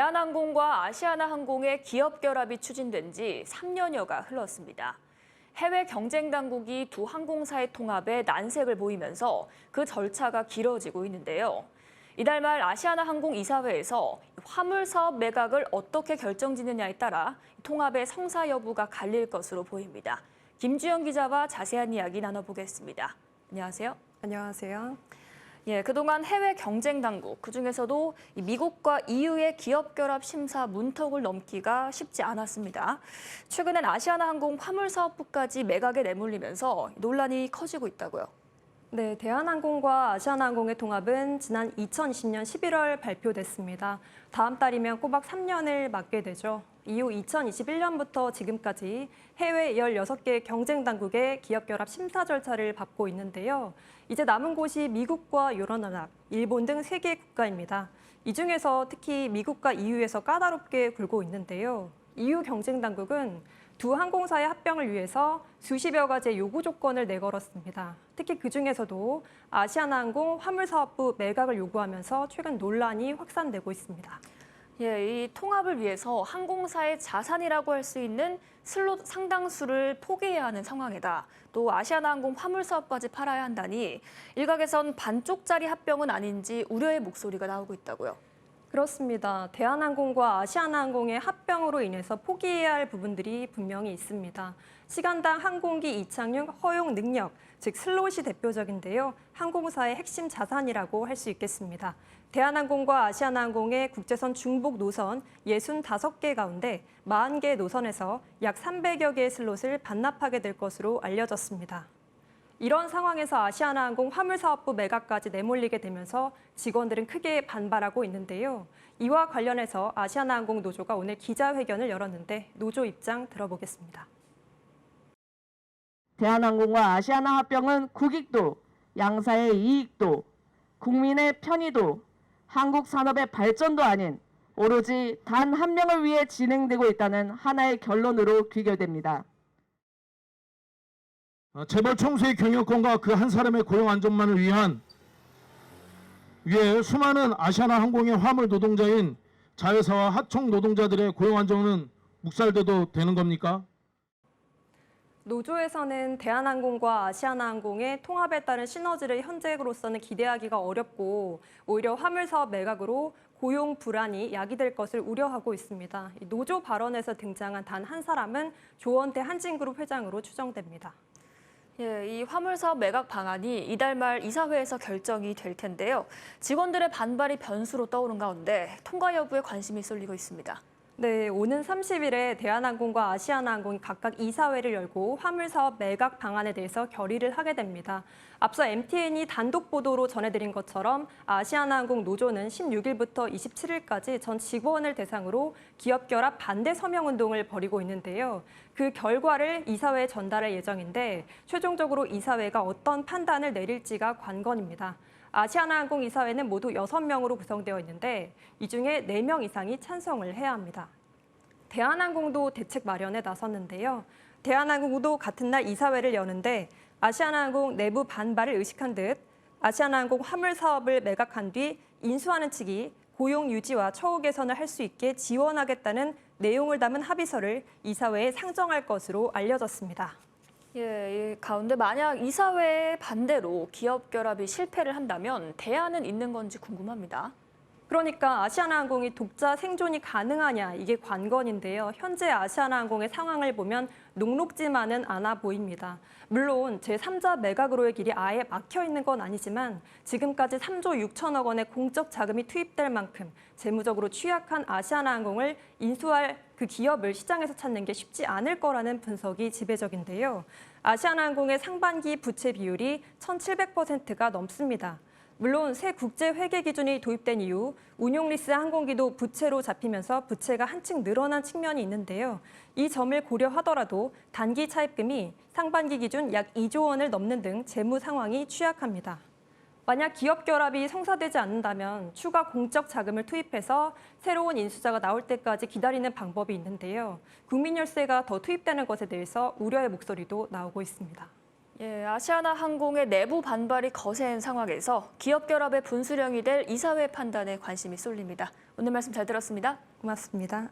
대한항공과 아시아나항공의 기업 결합이 추진된 지 3년여가 흘렀습니다. 해외 경쟁 당국이 두 항공사의 통합에 난색을 보이면서 그 절차가 길어지고 있는데요. 이달 말 아시아나항공 이사회에서 화물 사업 매각을 어떻게 결정짓느냐에 따라 통합의 성사 여부가 갈릴 것으로 보입니다. 김주영 기자와 자세한 이야기 나눠보겠습니다. 안녕하세요. 안녕하세요. 그동안 해외 경쟁 당국, 그중에서도 미국과 EU의 기업 결합 심사 문턱을 넘기가 쉽지 않았습니다. 최근엔 아시아나항공 화물사업부까지 매각에 내몰리면서 논란이 커지고 있다고요. 네, 대한항공과 아시아나항공의 통합은 지난 2020년 11월 발표됐습니다. 다음 달이면 꼬박 3년을 맞게 되죠. 이후 2021년부터 지금까지 해외 16개 경쟁 당국의 기업 결합 심사 절차를 밟고 있는데요. 이제 남은 곳이 미국과 유럽연합, 일본 등 3개 국가입니다. 이 중에서 특히 미국과 EU에서 까다롭게 굴고 있는데요. EU 경쟁 당국은 두 항공사의 합병을 위해서 수십여 가지의 요구 조건을 내걸었습니다. 특히 그중에서도 아시아나항공 화물사업부 매각을 요구하면서 최근 논란이 확산되고 있습니다. 이 통합을 위해서 항공사의 자산이라고 할 수 있는 슬롯 상당수를 포기해야 하는 상황이다. 또 아시아나항공 화물사업까지 팔아야 한다니 일각에선 반쪽짜리 합병은 아닌지 우려의 목소리가 나오고 있다고요. 그렇습니다. 대한항공과 아시아나항공의 합병으로 인해서 포기해야 할 부분들이 분명히 있습니다. 시간당 항공기 이착륙 허용 능력, 즉 슬롯이 대표적인데요. 항공사의 핵심 자산이라고 할 수 있겠습니다. 대한항공과 아시아나항공의 국제선 중복 노선 65개 가운데 40개 노선에서 약 300여 개의 슬롯을 반납하게 될 것으로 알려졌습니다. 이런 상황에서 아시아나항공 화물사업부 매각까지 내몰리게 되면서 직원들은 크게 반발하고 있는데요. 이와 관련해서 아시아나항공 노조가 오늘 기자회견을 열었는데 노조 입장 들어보겠습니다. 대한항공과 아시아나 합병은 국익도, 양사의 이익도, 국민의 편의도, 한국 산업의 발전도 아닌 오로지 단 한 명을 위해 진행되고 있다는 하나의 결론으로 귀결됩니다. 재벌 총수의 경영권과 그 한 사람의 고용 안전만을 위해 수많은 아시아나항공의 화물 노동자인 자회사와 하청 노동자들의 고용 안정은 묵살돼도 되는 겁니까? 노조에서는 대한항공과 아시아나항공의 통합에 따른 시너지를 현재로서는 기대하기가 어렵고 오히려 화물사업 매각으로 고용 불안이 야기될 것을 우려하고 있습니다. 노조 발언에서 등장한 단 한 사람은 조원태 한진그룹 회장으로 추정됩니다. 이 화물사업 매각 방안이 이달 말 이사회에서 결정이 될 텐데요. 직원들의 반발이 변수로 떠오른 가운데 통과 여부에 관심이 쏠리고 있습니다. 네, 오는 30일에 대한항공과 아시아나항공이 각각 이사회를 열고 화물사업 매각 방안에 대해서 결의를 하게 됩니다. 앞서 MTN이 단독 보도로 전해드린 것처럼 아시아나항공 노조는 16일부터 27일까지 전 직원을 대상으로 기업 결합 반대 서명 운동을 벌이고 있는데요. 그 결과를 이사회에 전달할 예정인데 최종적으로 이사회가 어떤 판단을 내릴지가 관건입니다. 아시아나항공 이사회는 모두 6명으로 구성되어 있는데 이 중에 4명 이상이 찬성을 해야 합니다. 대한항공도 대책 마련에 나섰는데요. 대한항공도 같은 날 이사회를 여는데 아시아나항공 내부 반발을 의식한 듯 아시아나항공 화물 사업을 매각한 뒤 인수하는 측이 고용 유지와 처우 개선을 할 수 있게 지원하겠다는 내용을 담은 합의서를 이사회에 상정할 것으로 알려졌습니다. 이 가운데 만약 이사회의 반대로 기업 결합이 실패를 한다면 대안은 있는 건지 궁금합니다. 그러니까 아시아나항공이 독자 생존이 가능하냐 이게 관건인데요. 현재 아시아나항공의 상황을 보면 녹록지만은 않아 보입니다. 물론 제3자 매각으로의 길이 아예 막혀 있는 건 아니지만 지금까지 3조 6천억 원의 공적 자금이 투입될 만큼 재무적으로 취약한 아시아나항공을 인수할 그 기업을 시장에서 찾는 게 쉽지 않을 거라는 분석이 지배적인데요. 아시아나항공의 상반기 부채 비율이 1,700%가 넘습니다. 물론 새 국제 회계 기준이 도입된 이후 운용 리스 항공기도 부채로 잡히면서 부채가 한층 늘어난 측면이 있는데요. 이 점을 고려하더라도 단기 차입금이 상반기 기준 약 2조 원을 넘는 등 재무 상황이 취약합니다. 만약 기업 결합이 성사되지 않는다면 추가 공적 자금을 투입해서 새로운 인수자가 나올 때까지 기다리는 방법이 있는데요. 국민 열세가 더 투입되는 것에 대해서 우려의 목소리도 나오고 있습니다. 예, 아시아나항공의 내부 반발이 거센 상황에서 기업 결합의 분수령이 될 이사회 판단에 관심이 쏠립니다. 오늘 말씀 잘 들었습니다. 고맙습니다.